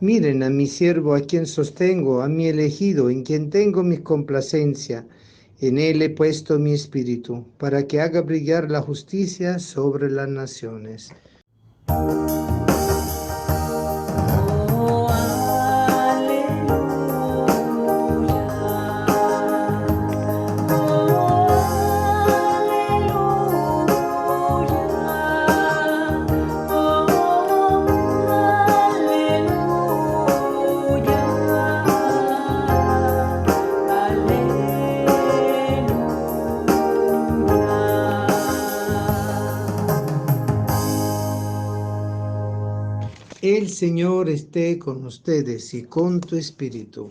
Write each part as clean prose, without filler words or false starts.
Miren a mi siervo, a quien sostengo, a mi elegido, en quien tengo mi complacencia. En él he puesto mi espíritu, para que haga brillar la justicia sobre las naciones. El Señor esté con ustedes y con tu espíritu.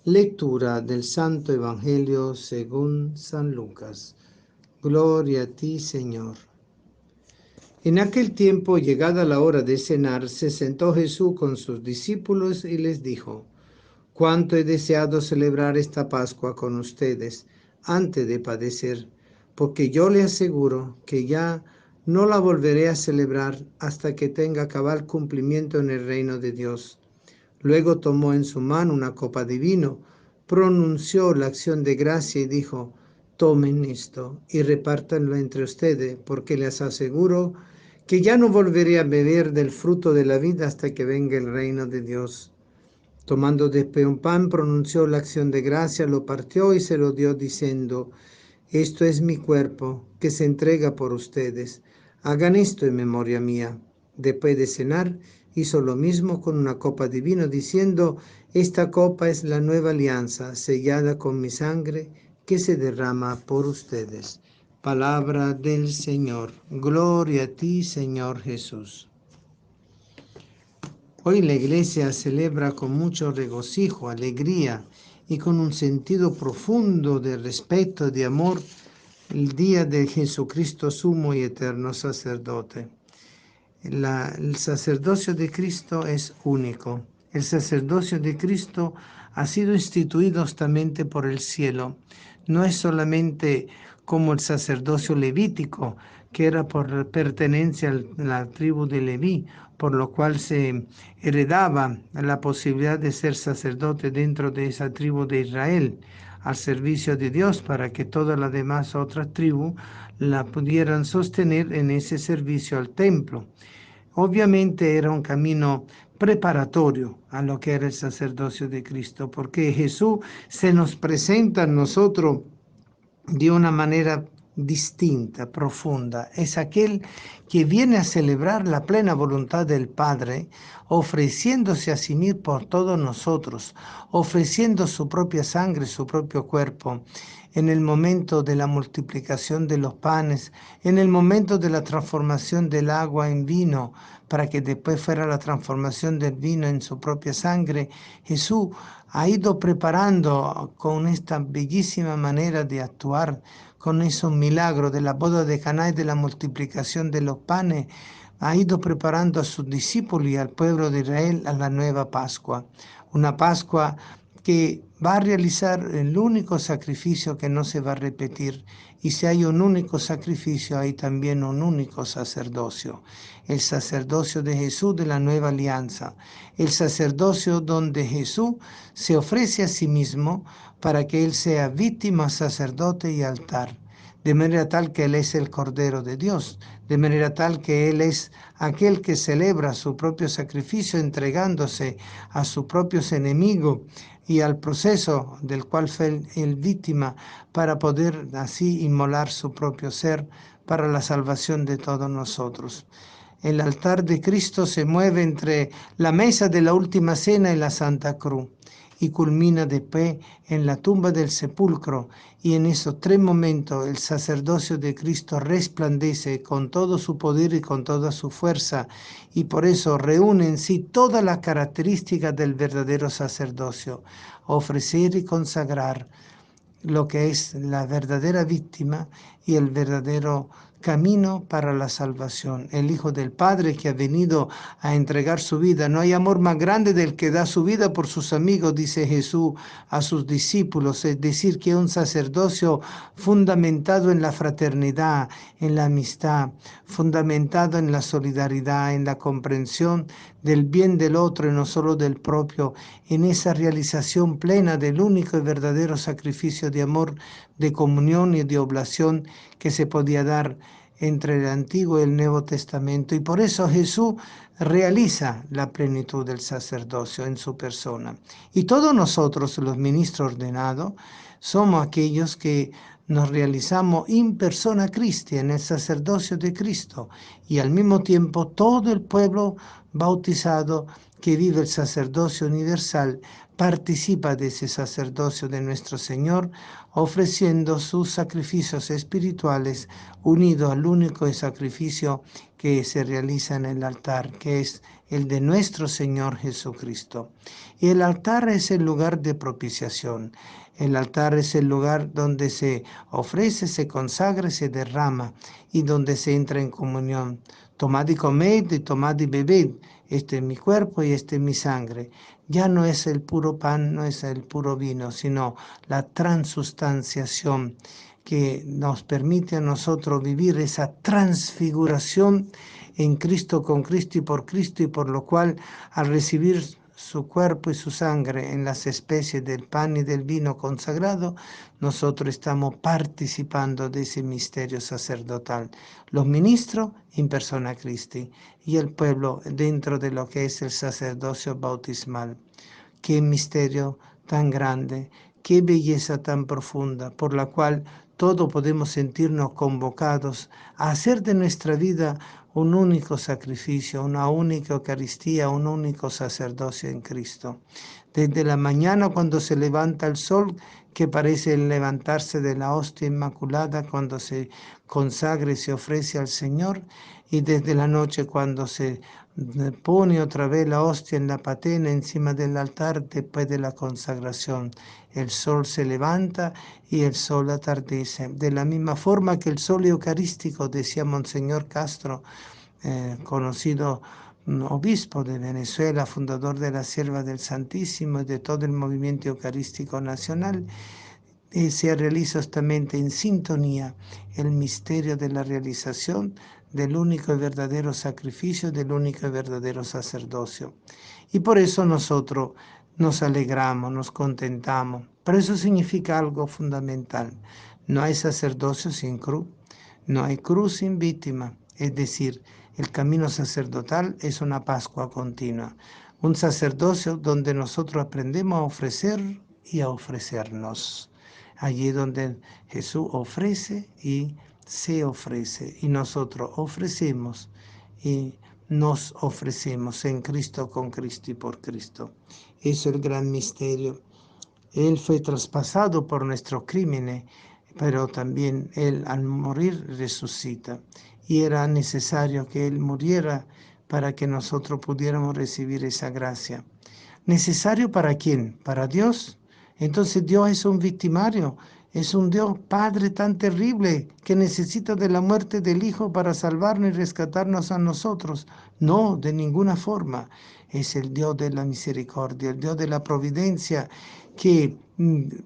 Lectura del Santo Evangelio según San Lucas. Gloria a ti, Señor. En aquel tiempo, llegada la hora de cenar, se sentó Jesús con sus discípulos y les dijo: Cuánto he deseado celebrar esta Pascua con ustedes antes de padecer, porque yo le aseguro que ya no la volveré a celebrar hasta que tenga cabal cumplimiento en el reino de Dios. Luego tomó en su mano una copa de vino, pronunció la acción de gracia y dijo: Tomen esto y repártanlo entre ustedes, porque les aseguro que ya no volveré a beber del fruto de la vida hasta que venga el reino de Dios. Tomando después un pan, pronunció la acción de gracia, lo partió y se lo dio, diciendo: Esto es mi cuerpo, que se entrega por ustedes. Hagan esto en memoria mía. Después de cenar, hizo lo mismo con una copa de vino, diciendo: Esta copa es la nueva alianza, sellada con mi sangre, que se derrama por ustedes. Palabra del Señor. Gloria a ti, Señor Jesús. Hoy la Iglesia celebra con mucho regocijo, alegría y con un sentido profundo de respeto y de amor el día de Jesucristo, sumo y eterno sacerdote. El sacerdocio de Cristo es único. El sacerdocio de Cristo ha sido instituido justamente por el cielo. No es solamente como el sacerdocio levítico, que era por pertenencia a la tribu de Leví, por lo cual se heredaba la posibilidad de ser sacerdote dentro de esa tribu de Israel, al servicio de Dios, para que todas las demás otras tribus la pudieran sostener en ese servicio al templo. Obviamente era un camino preparatorio a lo que era el sacerdocio de Cristo, porque Jesús se nos presenta a nosotros de una manera distinta, profunda. Es aquel que viene a celebrar la plena voluntad del Padre, ofreciéndose a sí mismo por todos nosotros, ofreciendo su propia sangre, su propio cuerpo, en el momento de la multiplicación de los panes, en el momento de la transformación del agua en vino, para que después fuera la transformación del vino en su propia sangre. Jesús ha ido preparando con esta bellísima manera de actuar, con esos milagros de la boda de Caná y de la multiplicación de los panes, ha ido preparando a sus discípulos y al pueblo de Israel a la nueva Pascua. Una Pascua que va a realizar el único sacrificio que no se va a repetir. Y si hay un único sacrificio, hay también un único sacerdocio. El sacerdocio de Jesús de la nueva alianza. El sacerdocio donde Jesús se ofrece a sí mismo para que Él sea víctima, sacerdote y altar. De manera tal que Él es el Cordero de Dios. De manera tal que Él es aquel que celebra su propio sacrificio entregándose a sus propios enemigos y al proceso del cual fue el víctima para poder así inmolar su propio ser para la salvación de todos nosotros. El altar de Cristo se mueve entre la mesa de la última cena y la Santa Cruz y culmina después en la tumba del sepulcro, y en esos tres momentos el sacerdocio de Cristo resplandece con todo su poder y con toda su fuerza, y por eso reúne en sí todas las características del verdadero sacerdocio: ofrecer y consagrar lo que es la verdadera víctima y el verdadero camino para la salvación, el Hijo del Padre que ha venido a entregar su vida. No hay amor más grande del que da su vida por sus amigos, dice Jesús a sus discípulos, es decir, que un sacerdocio fundamentado en la fraternidad, en la amistad, fundamentado en la solidaridad, en la comprensión del bien del otro y no solo del propio, en esa realización plena del único y verdadero sacrificio de amor, de comunión y de oblación que se podía dar entre el Antiguo y el Nuevo Testamento. Y por eso Jesús realiza la plenitud del sacerdocio en su persona. Y todos nosotros, los ministros ordenados, somos aquellos que nos realizamos in persona Christi, en el sacerdocio de Cristo, y al mismo tiempo todo el pueblo bautizado que vive el sacerdocio universal participa de ese sacerdocio de nuestro Señor, ofreciendo sus sacrificios espirituales unidos al único sacrificio que se realiza en el altar, que es el de nuestro Señor Jesucristo. Y el altar es el lugar de propiciación. El altar es el lugar donde se ofrece, se consagra, se derrama y donde se entra en comunión. Tomad y comed y tomad y bebed. Este es mi cuerpo y este es mi sangre. Ya no es el puro pan, no es el puro vino, sino la transustanciación que nos permite a nosotros vivir esa transfiguración en Cristo, con Cristo y por lo cual al recibir su cuerpo y su sangre en las especies del pan y del vino consagrado, nosotros estamos participando de ese misterio sacerdotal. Los ministros en persona Christi y el pueblo dentro de lo que es el sacerdocio bautismal. Qué misterio tan grande, qué belleza tan profunda, por la cual todos podemos sentirnos convocados a hacer de nuestra vida un único sacrificio, una única Eucaristía, un único sacerdocio en Cristo. Desde la mañana cuando se levanta el sol, que parece el levantarse de la hostia inmaculada cuando se consagra y se ofrece al Señor, y desde la noche cuando se pone otra vez la hostia en la patena encima del altar después de la consagración. El sol se levanta y el sol atardece. De la misma forma que el sol eucarístico, decía Monseñor Castro, conocido obispo de Venezuela, fundador de la Sierva del Santísimo y de todo el movimiento eucarístico nacional, se realiza justamente en sintonía el misterio de la realización del único y verdadero sacrificio, del único y verdadero sacerdocio. Y por eso nosotros nos alegramos, nos contentamos. Pero eso significa algo fundamental. No hay sacerdocio sin cruz, no hay cruz sin víctima. Es decir, el camino sacerdotal es una Pascua continua, un sacerdocio donde nosotros aprendemos a ofrecer y a ofrecernos. Allí donde Jesús ofrece y se ofrece, y nosotros ofrecemos y nos ofrecemos en Cristo, con Cristo y por Cristo. Es el gran misterio. Él fue traspasado por nuestros crímenes, pero también Él al morir resucita. Y era necesario que Él muriera para que nosotros pudiéramos recibir esa gracia. ¿Necesario para quién? ¿Para Dios? Entonces Dios es un victimario, es un Dios Padre tan terrible que necesita de la muerte del Hijo para salvarnos y rescatarnos a nosotros. No, de ninguna forma. Es el Dios de la misericordia, el Dios de la providencia que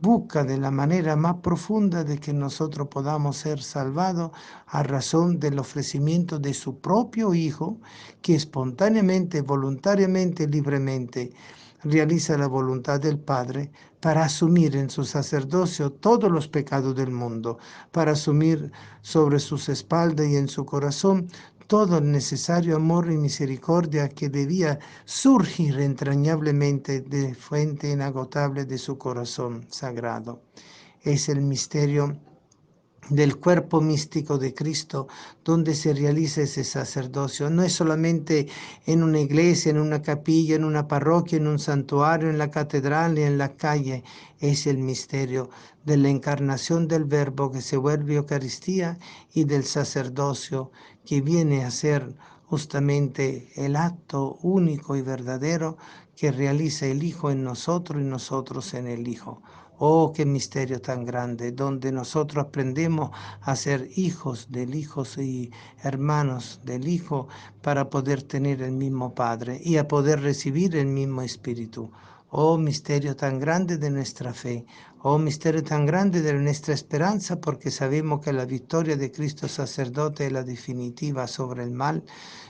busca de la manera más profunda de que nosotros podamos ser salvados a razón del ofrecimiento de su propio Hijo, que espontáneamente, voluntariamente, libremente realiza la voluntad del Padre para asumir en su sacerdocio todos los pecados del mundo, para asumir sobre sus espaldas y en su corazón todo el necesario amor y misericordia que debía surgir entrañablemente de fuente inagotable de su corazón sagrado. Es el misterio del cuerpo místico de Cristo, donde se realiza ese sacerdocio. No es solamente en una iglesia, en una capilla, en una parroquia, en un santuario, en la catedral y en la calle. Es el misterio de la encarnación del Verbo que se vuelve Eucaristía y del sacerdocio que viene a ser justamente el acto único y verdadero que realiza el Hijo en nosotros y nosotros en el Hijo. Oh, qué misterio tan grande, donde nosotros aprendemos a ser hijos del Hijo y hermanos del Hijo para poder tener el mismo Padre y a poder recibir el mismo Espíritu. Oh, misterio tan grande de nuestra fe. Oh, misterio tan grande de nuestra esperanza, porque sabemos que la victoria de Cristo sacerdote es la definitiva sobre el mal,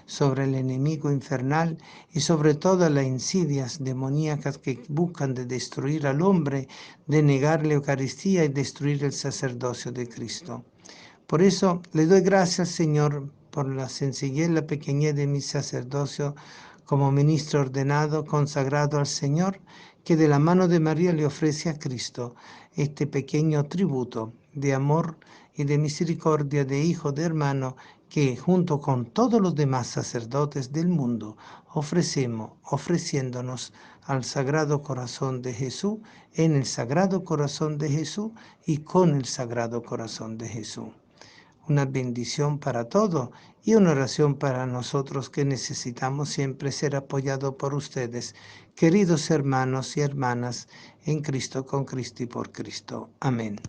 sobre el enemigo infernal y sobre todas las insidias demoníacas que buscan de destruir al hombre, de negar la Eucaristía y destruir el sacerdocio de Cristo. Por eso le doy gracias, Señor, por la sencillez, la pequeñez de mi sacerdocio como ministro ordenado, consagrado al Señor, que de la mano de María le ofrece a Cristo este pequeño tributo de amor y de misericordia, de hijo, de hermano, que junto con todos los demás sacerdotes del mundo ofrecemos, ofreciéndonos al Sagrado Corazón de Jesús, en el Sagrado Corazón de Jesús y con el Sagrado Corazón de Jesús. Una bendición para todos y una oración para nosotros que necesitamos siempre ser apoyados por ustedes, queridos hermanos y hermanas en Cristo, con Cristo y por Cristo. Amén.